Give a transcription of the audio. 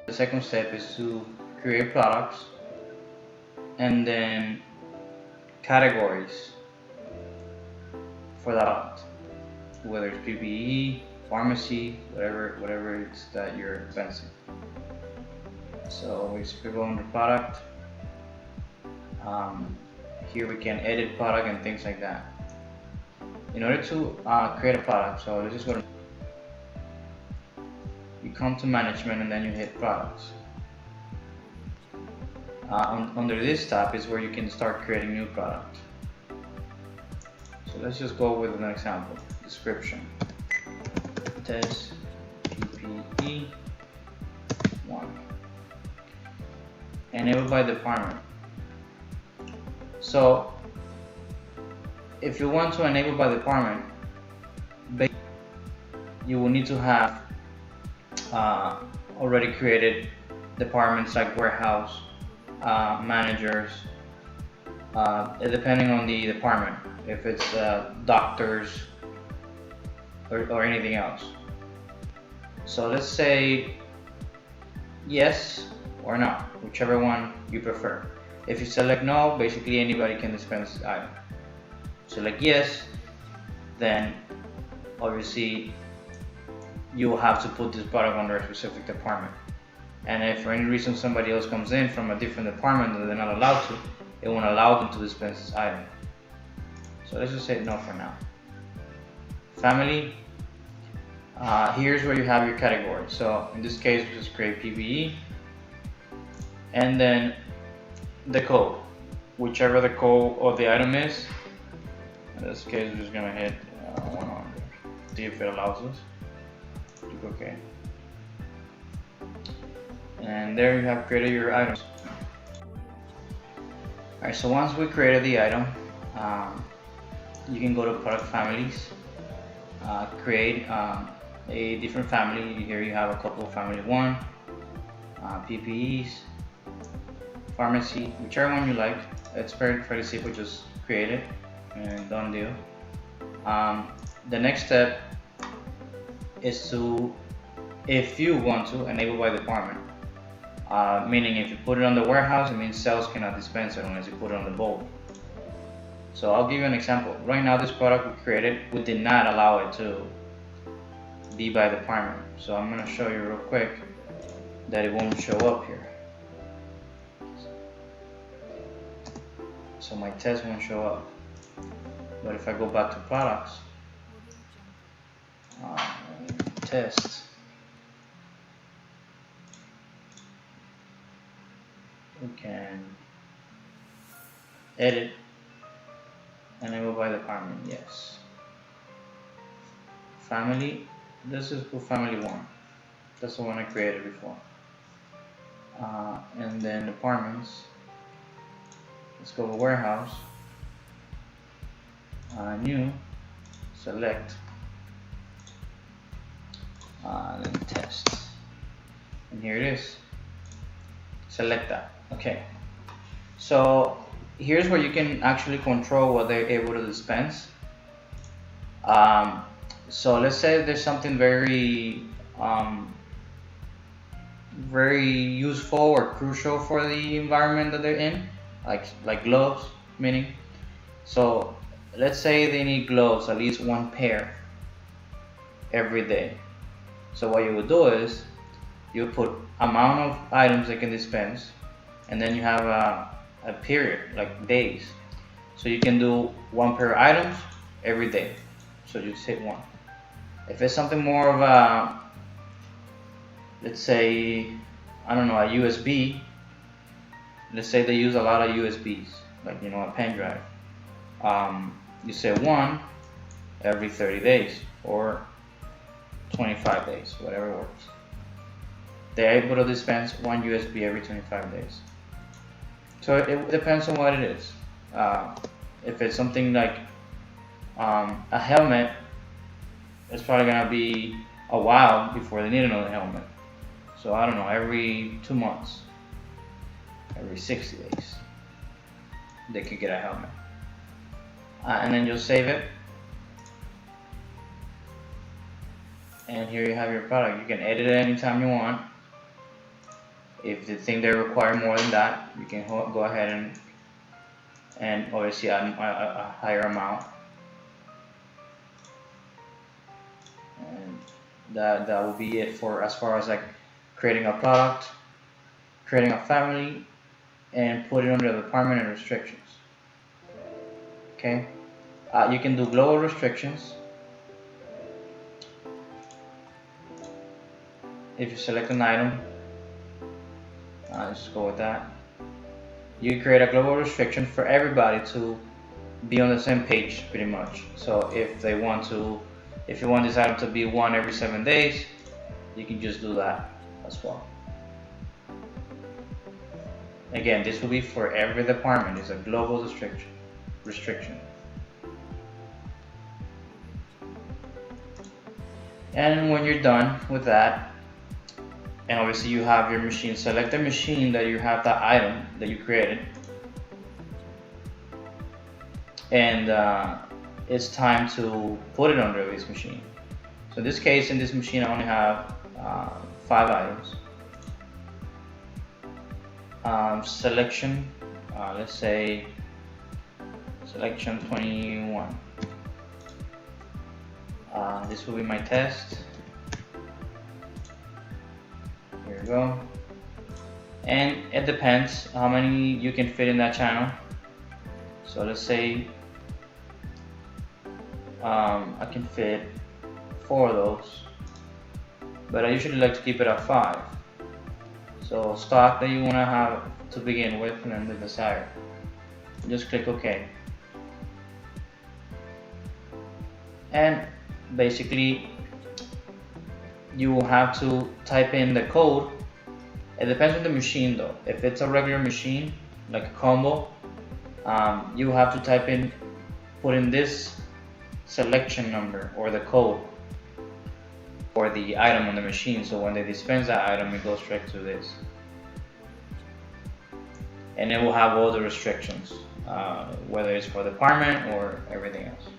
The second step is to create products and then categories for that product, whether it's PPE, pharmacy, whatever it's that you're dispensing. So we go under product. Here we can edit product and things like that. In order to create a product, so let's just go to, you come to management and then you hit products. Under this tab is where you can start creating new product. So let's just go with an example. Description. Test PPE 1. Enabled by department. So if you want to enable by department, you will need to have already created departments like warehouse, managers, depending on the department, if it's doctors or anything else. So let's say yes or no, whichever one you prefer. If you select no, basically anybody can dispense the item. Select yes, then obviously you will have to put this product under a specific department. And if for any reason somebody else comes in from a different department that they're not allowed to, it won't allow them to dispense this item. So let's just say no for now. Family, here's where you have your category. So in this case, we just create PPE, and then the code, whichever the code of the item is. In this case, we're just gonna hit 100. See if it allows us. Click OK. And there you have created your items. Alright, so once we created the item, you can go to product families, create a different family. Here you have a couple of family 1, PPEs, pharmacy, whichever one you like. It's fairly simple, just create it and done deal. The next step is to, if you want to, enable by department. Meaning if you put it on the warehouse, it means sales cannot dispense it unless you put it on the bulk. So I'll give you an example. Right now this product we created, we did not allow it to be by department. So I'm going to show you real quick that it won't show up here. So my test won't show up. But if I go back to products, test, we can edit, enable by department, yes. Family, this is for family 1. That's the one I created before. And then departments, let's go to warehouse, new, select, then test, and here it is. Select that. Okay, so here's where you can actually control what they're able to dispense. So let's say there's something very useful or crucial for the environment that they're in, like gloves, meaning. So let's say they need gloves, at least 1 pair every day. So what you would do is you put amount of items they can dispense, and then you have a period, like days. So you can do 1 pair of items every day. So you just hit 1. If it's something more of a, let's say, I don't know, a USB. Let's say they use a lot of USBs, like, you know, a pen drive. You say 1 every 30 days or 25 days, whatever works. They're able to dispense 1 USB every 25 days. So it depends on what it is. If it's something like a helmet, it's probably gonna be a while before they need another helmet. So I don't know, every 2 months, every 60 days, they could get a helmet. And then you'll save it. And here you have your product. You can edit it anytime you want. If they think they require more than that, you can go ahead and obviously add a higher amount. And that will be it for as far as like creating a product, creating a family, and putting under the department and restrictions. Okay, you can do global restrictions. If you select an item, just go with that. You create a global restriction for everybody to be on the same page, pretty much. So if you want this item to be one every 7 days, you can just do that as well. Again, this will be for every department. It's a global restriction. And when you're done with that, and obviously you have your machine, select the machine that you have that item that you created. And it's time to put it under this machine. So in this case, in this machine, I only have 5 items. Selection, let's say selection 21. This will be my test. Here we go. And it depends how many you can fit in that channel. So let's say I can fit 4 of those, but I usually like to keep it at 5. So stock that you want to have to begin with, and then the desired. Just click OK. And basically you will have to type in the code. It depends on the machine though. If it's a regular machine like a combo, you have to put in this selection number or the code for the item on the machine, so when they dispense that item, it goes straight to this, and it will have all the restrictions, whether it's for the department or everything else.